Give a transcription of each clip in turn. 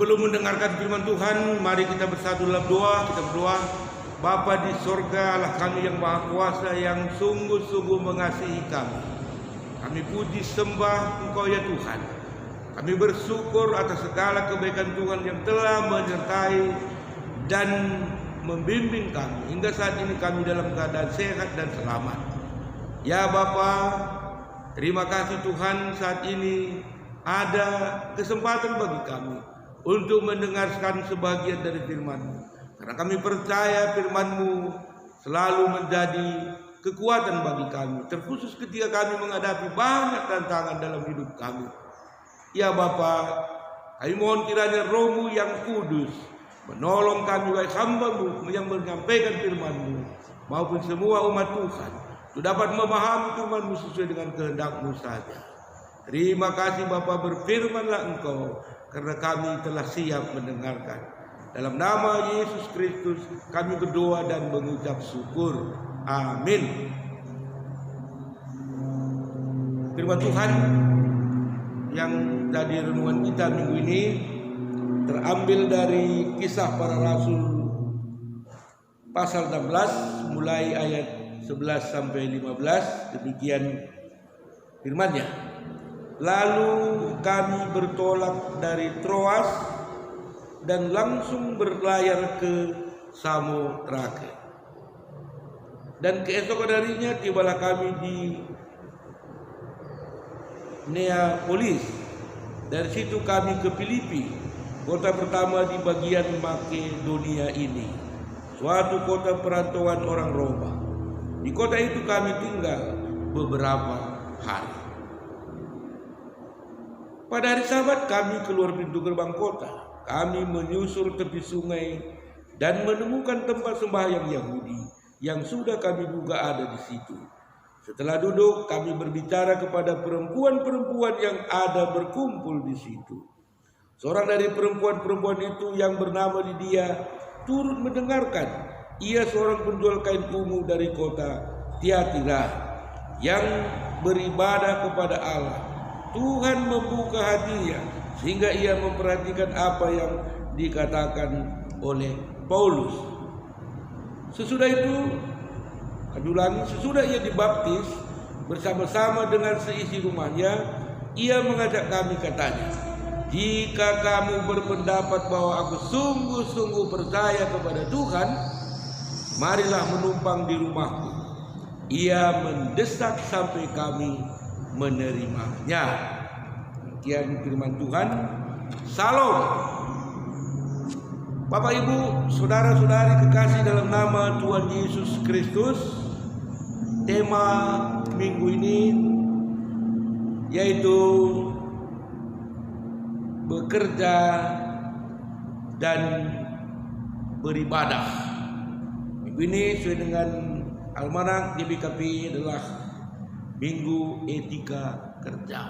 Sebelum mendengarkan firman Tuhan, mari kita bersatu dalam doa. Kita berdoa. Bapa di sorga, Allah kami yang maha kuasa, yang sungguh-sungguh mengasihi kami. Kami puji sembah Engkau ya Tuhan. Kami bersyukur atas segala kebaikan Tuhan yang telah menyertai dan membimbing kami. Hingga saat ini kami dalam keadaan sehat dan selamat. Ya Bapa, terima kasih Tuhan, saat ini ada kesempatan bagi kami untuk mendengarkan sebagian dari firman-Mu. Karena kami percaya firman-Mu selalu menjadi kekuatan bagi kami, terkhusus ketika kami menghadapi banyak tantangan dalam hidup kami. Ya Bapa, kami mohon kiranya Roh-Mu yang kudus menolong kami, baik hamba-Mu yang menyampaikan firman-Mu maupun semua umat Tuhan, untuk dapat memahami firman-Mu sesuai dengan kehendak-Mu saja. Terima kasih Bapa, berfirmanlah Engkau, karena kami telah siap mendengarkan. Dalam nama Yesus Kristus kami berdoa dan mengucap syukur. Amin. Firman Tuhan yang jadi renungan kita minggu ini terambil dari Kisah Para Rasul pasal 16 mulai ayat 11 sampai 15. Demikian firman-Nya. Lalu kami bertolak dari Troas dan langsung berlayar ke Samotrake. Dan keesokan harinya tibalah kami di Neapolis. Dari situ kami ke Filipi, kota pertama di bagian Makedonia ini, suatu kota perantauan orang Roma. Di kota itu kami tinggal beberapa hari. Pada hari Sabat kami keluar pintu gerbang kota. Kami menyusur tepi sungai dan menemukan tempat sembahyang Yahudi yang sudah kami duga ada di situ. Setelah duduk, kami berbicara kepada perempuan-perempuan yang ada berkumpul di situ. Seorang dari perempuan-perempuan itu yang bernama Lydia turut mendengarkan. Ia seorang penjual kain ungu dari kota Tiatira yang beribadah kepada Allah. Tuhan membuka hatinya sehingga ia memperhatikan apa yang dikatakan oleh Paulus. Sesudah ia dibaptis bersama-sama dengan seisi rumahnya, ia mengajak kami, katanya, "Jika kamu berpendapat bahwa aku sungguh-sungguh percaya kepada Tuhan, marilah menumpang di rumahku." Ia mendesak sampai kami menerimanya. Demikian firman Tuhan. Salam. Bapak Ibu, saudara-saudari kekasih dalam nama Tuhan Yesus Kristus, tema minggu ini yaitu bekerja dan beribadah. Minggu ini sesuai dengan Almanak GBKP adalah Minggu Etika Kerja.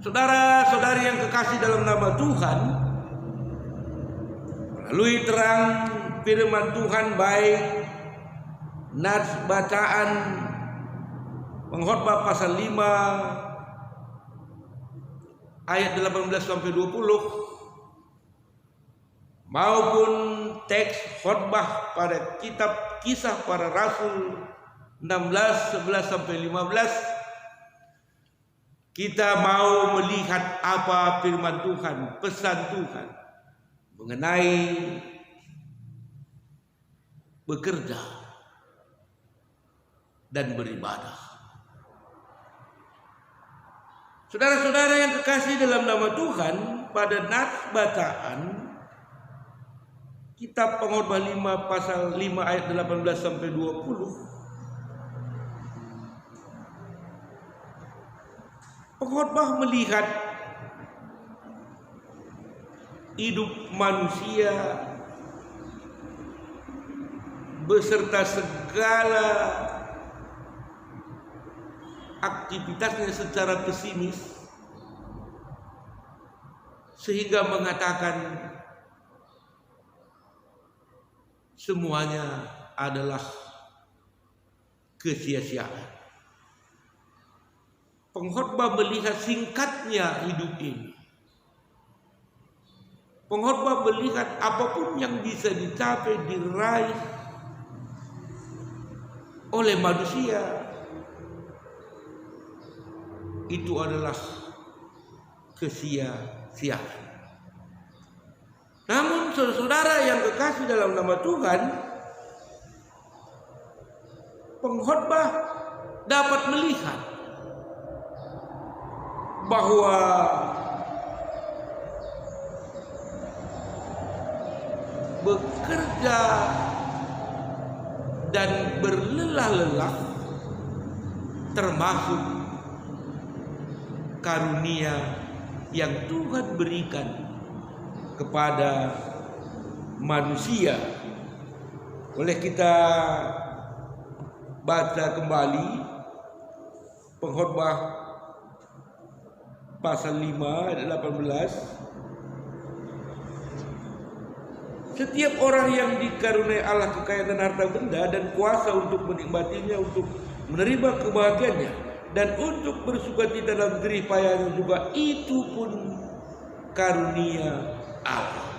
Saudara-saudari yang kekasih dalam nama Tuhan, melalui terang firman Tuhan, baik nats bacaan pengkhotbah pasal 5 ayat 18 sampai 20 maupun teks khotbah pada kitab Kisah Para Rasul 16, 11 sampai 15, kita mau melihat apa firman Tuhan, pesan Tuhan mengenai bekerja dan beribadah. Saudara-saudara yang kekasih dalam nama Tuhan, pada nats bacaan kitab Pengkhotbah 5 pasal 5 ayat 18 sampai 20, pengkhotbah melihat hidup manusia beserta segala aktivitasnya secara pesimis, sehingga mengatakan semuanya adalah kesia-siaan. Pengkhotbah melihat singkatnya hidup ini, Pengkhotbah melihat apapun yang bisa dicapai, diraih oleh manusia, itu adalah kesia-siaan. Namun saudara-saudara yang kekasih dalam nama Tuhan, pengkhotbah dapat melihat bahwa bekerja dan berlelah-lelah termasuk karunia yang Tuhan berikan kepada manusia. Boleh kita baca kembali Pengkhotbah pasal 5 ayat 18. Setiap orang yang dikaruniai Allah kekayaan dan harta benda dan kuasa untuk menikmatinya, untuk menerima kebahagiaannya dan untuk bersukacita dalam jerih payahnya juga, itu pun karunia Allah.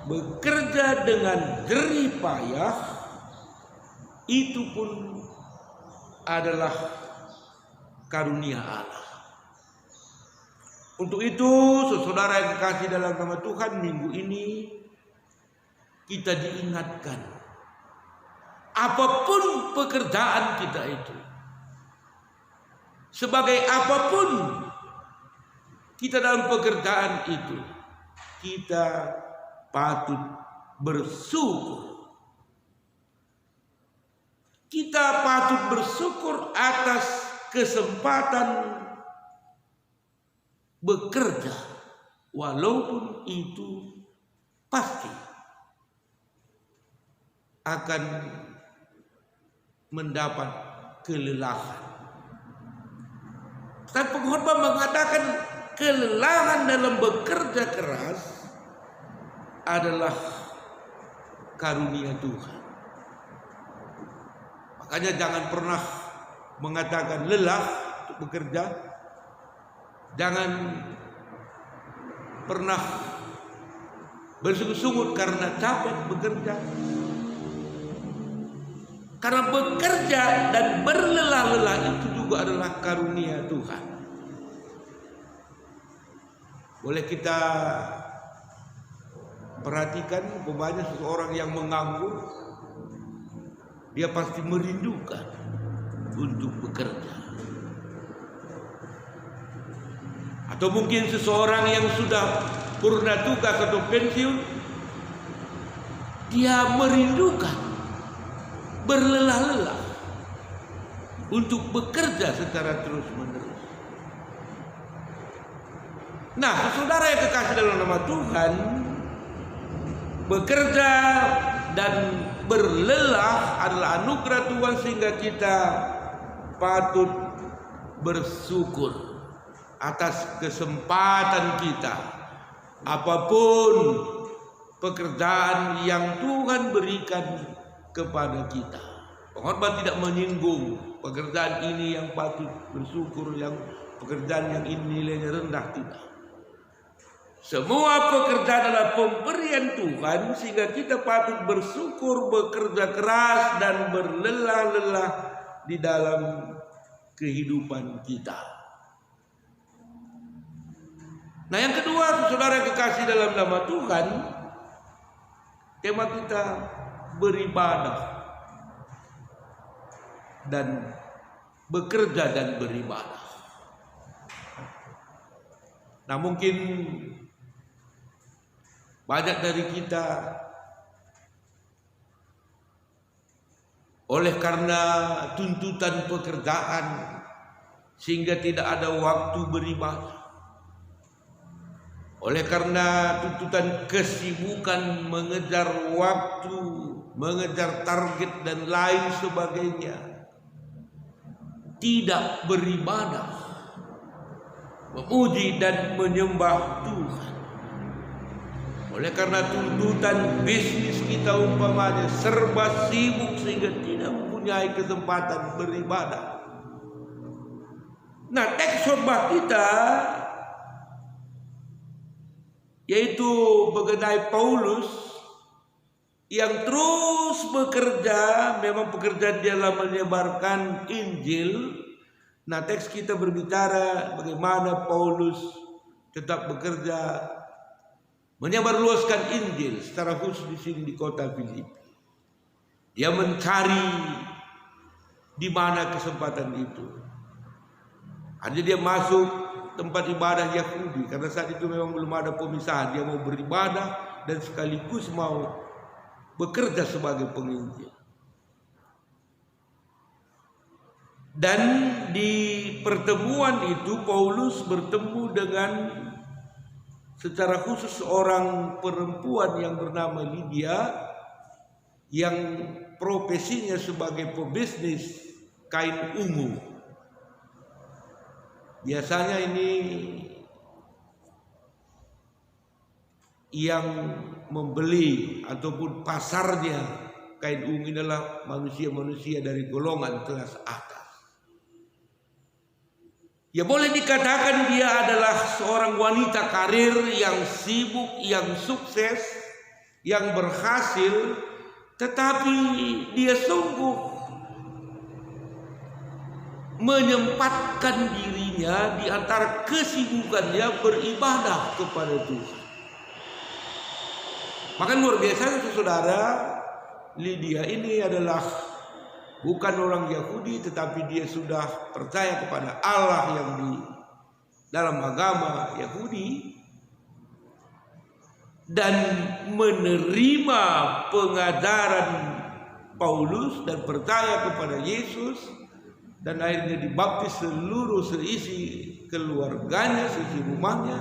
Bekerja dengan jerih payah itu pun adalah karunia Allah. Untuk itu, saudara yang kekasih dalam nama Tuhan, minggu ini kita diingatkan, apapun pekerjaan kita itu, sebagai apapun kita dalam pekerjaan itu, kita patut bersyukur. Kita patut bersyukur atas kesempatan bekerja, walaupun itu pasti akan mendapat kelelahan. Dan pengkhotbah mengatakan kelelahan dalam bekerja keras adalah karunia Tuhan. Makanya jangan pernah mengatakan lelah untuk bekerja. Jangan pernah bersungut-sungut karena capek bekerja. Karena bekerja dan berlelah-lelah itu juga adalah karunia Tuhan. Boleh kita perhatikan, umpamanya seseorang yang menganggur, dia pasti merindukan untuk bekerja. Atau mungkin seseorang yang sudah purna tugas atau pensiun, dia merindukan berlelah-lelah untuk bekerja secara terus-menerus. Nah, saudara yang kekasih dalam nama Tuhan, bekerja dan berlelah adalah anugerah Tuhan, sehingga kita patut bersyukur atas kesempatan kita, apapun pekerjaan yang Tuhan berikan kepada kita. Pengkhotbah tidak menyinggung pekerjaan ini yang patut bersyukur, yang pekerjaan yang ini nilainya rendah, tidak. Semua pekerjaan adalah pemberian Tuhan, sehingga kita patut bersyukur, bekerja keras dan berlelah-lelah di dalam kehidupan kita. Nah, yang kedua, saudara yang kekasih dalam nama Tuhan, tema kita beribadah dan bekerja dan beribadah. Nah, mungkin banyak dari kita oleh karena tuntutan pekerjaan sehingga tidak ada waktu beribadah. Oleh karena tuntutan kesibukan, mengejar waktu, mengejar target dan lain sebagainya, tidak beribadah, memuji dan menyembah Tuhan. Oleh karena tuntutan bisnis kita umpamanya serba sibuk sehingga tidak mempunyai kesempatan beribadah. Nah, teks khotbah kita yaitu mengenai Paulus yang terus bekerja, memang pekerjaan dia adalah menyebarkan Injil. Nah, teks kita berbicara bagaimana Paulus tetap bekerja menyebarluaskan Injil secara khusus di sini di kota Filipi. Dia mencari di mana kesempatan itu. Hanya dia masuk tempat ibadah Yahudi karena saat itu memang belum ada pemisahan. Dia mau beribadah dan sekaligus mau bekerja sebagai penginjil. Dan di pertemuan itu Paulus bertemu dengan secara khusus seorang perempuan yang bernama Lydia yang profesinya sebagai pebisnis kain ungu. Biasanya ini yang membeli ataupun pasarnya kain ungu adalah manusia-manusia dari golongan kelas atas. Ya boleh dikatakan dia adalah seorang wanita karir yang sibuk, yang sukses, yang berhasil, tetapi dia sungguh menyempatkan dirinya di antara kesibukannya beribadah kepada Tuhan. Maka luar biasa saudara, Lydia ini adalah bukan orang Yahudi, tetapi dia sudah percaya kepada Allah yang di dalam agama Yahudi dan menerima pengajaran Paulus dan percaya kepada Yesus dan akhirnya dibaptis seluruh seisi keluarganya, seisi rumahnya.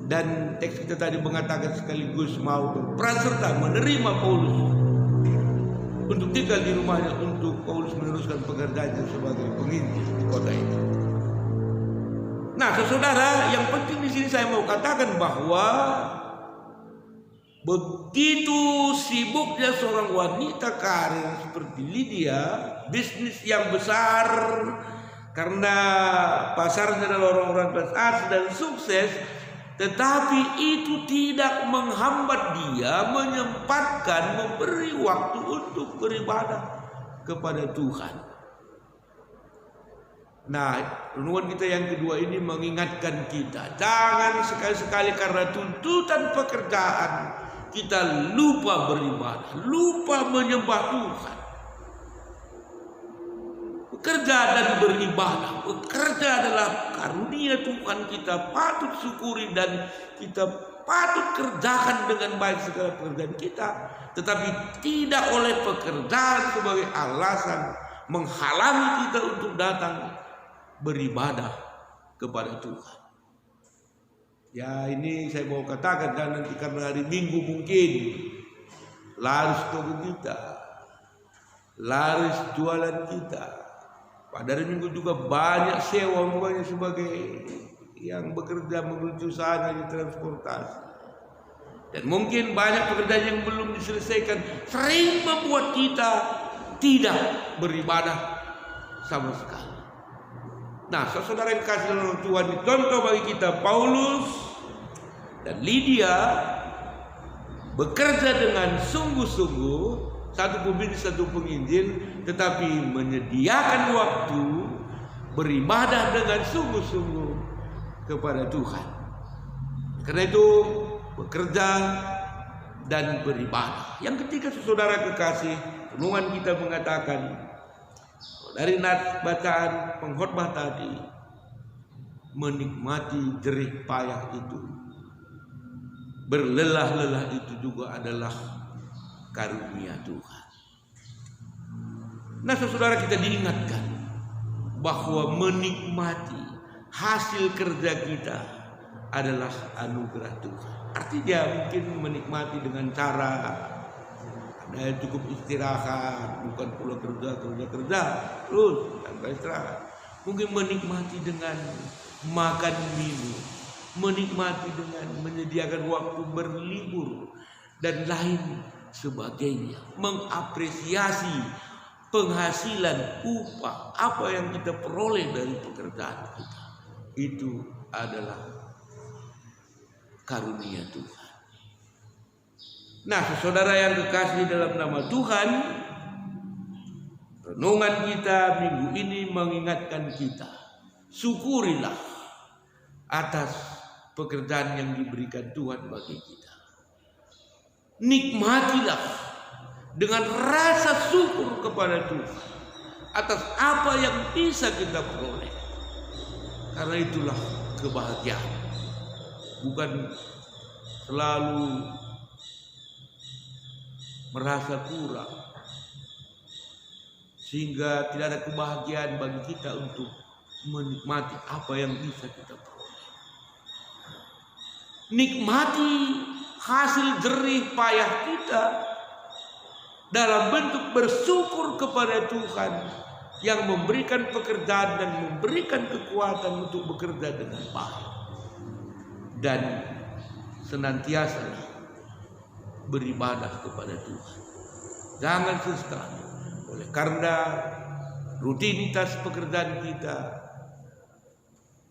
Dan teks kita tadi mengatakan sekaligus mau berperan serta menerima Paulus untuk tinggal di rumahnya untuk Paulus meneruskan pekerjaannya sebagai penginjil di kota itu. Nah, saudara, yang penting di sini saya mau katakan bahwa begitu sibuknya seorang wanita karir seperti Lydia, bisnis yang besar karena pasarnya adalah orang-orang kelas atas dan sukses, tetapi itu tidak menghambat dia menyempatkan memberi waktu untuk beribadah kepada Tuhan. Nah, renungan kita yang kedua ini mengingatkan kita, jangan sekali-sekali karena tuntutan pekerjaan kita lupa beribadah, lupa menyembah Tuhan. Bekerja dan beribadah, bekerja adalah karunia Tuhan, kita patut syukuri dan kita patut kerjakan dengan baik segala pekerjaan kita, tetapi tidak oleh pekerjaan sebagai alasan menghalangi kita untuk datang beribadah kepada Tuhan. Ya, ini saya mau katakan, dan nanti karena hari Minggu mungkin laris toko kita, laris jualan kita. Pada hari Minggu juga banyak sewa, banyak sebagai yang bekerja menuju sana di transportasi. Dan mungkin banyak pekerjaan yang belum diselesaikan sering membuat kita tidak beribadah sama sekali. Nah, saudara yang kasih dalam Tuhan, contoh bagi kita Paulus dan Lydia bekerja dengan sungguh-sungguh, satu pembisnis, satu penginjil, tetapi menyediakan waktu beribadah dengan sungguh-sungguh kepada Tuhan. Karena itu bekerja dan beribadah. Yang ketiga, saudara kekasih, renungan kita mengatakan dari bacaan pengkhotbah tadi, menikmati jerih payah itu, berlelah-lelah itu juga adalah karunia Tuhan. Nah, saudara, kita diingatkan bahwa menikmati hasil kerja kita adalah anugerah Tuhan. Artinya mungkin menikmati dengan cara ada cukup istirahat, bukan pula kerja terus tanpa istirahat. Mungkin menikmati dengan makan minum, menikmati dengan menyediakan waktu berlibur dan lain sebagainya, mengapresiasi penghasilan upah apa yang kita peroleh dari pekerjaan kita. Itu adalah karunia Tuhan. Nah, saudara yang kekasih dalam nama Tuhan, renungan kita minggu ini mengingatkan kita, syukurilah atas pekerjaan yang diberikan Tuhan bagi kita. Nikmatilah dengan rasa syukur kepada Tuhan atas apa yang bisa kita peroleh. Karena itulah kebahagiaan. Bukan selalu merasa kurang, sehingga tidak ada kebahagiaan bagi kita untuk menikmati apa yang bisa kita peroleh. Nikmati hasil jerih payah kita dalam bentuk bersyukur kepada Tuhan yang memberikan pekerjaan dan memberikan kekuatan untuk bekerja dengan baik. Dan senantiasa beribadah kepada Tuhan. Jangan sesekali oleh karena rutinitas pekerjaan kita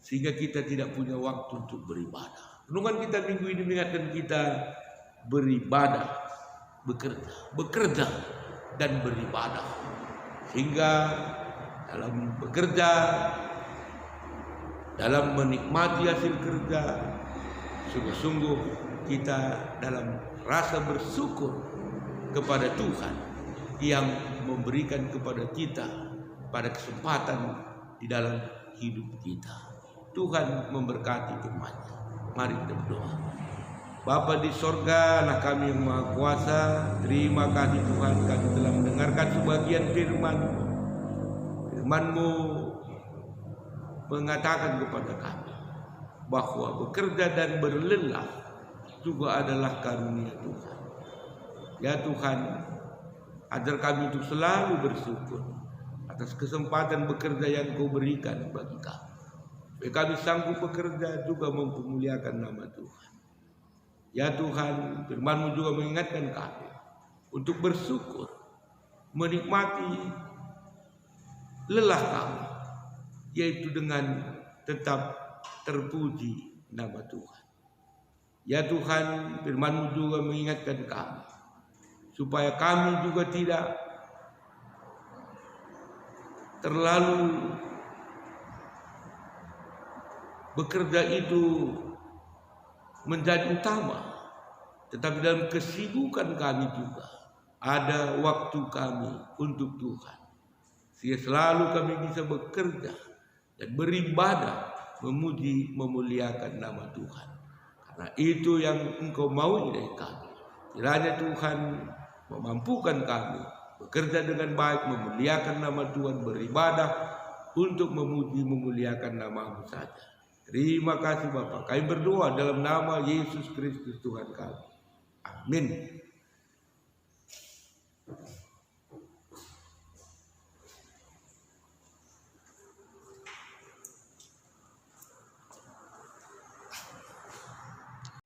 sehingga kita tidak punya waktu untuk beribadah. Renungan kita minggu ini mengingatkan kita beribadah, bekerja dan beribadah. Sehingga dalam bekerja, dalam menikmati hasil kerja, sungguh-sungguh kita dalam rasa bersyukur kepada Tuhan yang memberikan kepada kita pada kesempatan di dalam hidup kita. Tuhan memberkati firman-Nya. Mari kita berdoa. Bapa di sorga, Allah kami yang Maha Kuasa, terima kasih Tuhan, kami telah mendengarkan sebagian firman-Mu. Firman-Mu mengatakan kepada kami bahwa bekerja dan berlelah juga adalah karunia Tuhan. Ya Tuhan, ajar kami untuk selalu bersyukur atas kesempatan bekerja yang Kau berikan bagi kami. Kami sanggup bekerja juga mempermuliakan nama Tuhan. Ya Tuhan, firman-Mu juga mengingatkan kami untuk bersyukur, menikmati lelah kami, yaitu dengan tetap terpuji nama Tuhan. Ya Tuhan, firman-Mu juga mengingatkan kami supaya kami juga tidak terlalu bekerja itu menjadi utama, tetapi dalam kesibukan kami juga ada waktu kami untuk Tuhan, sehingga selalu kami bisa bekerja dan beribadah, memuji, memuliakan nama Tuhan. Karena itu yang Engkau mau dari kami. Kiranya Tuhan memampukan kami bekerja dengan baik, memuliakan nama Tuhan, beribadah untuk memuji, memuliakan nama-Mu saja. Terima kasih Bapa. Kami berdoa dalam nama Yesus Kristus Tuhan kami. Amin.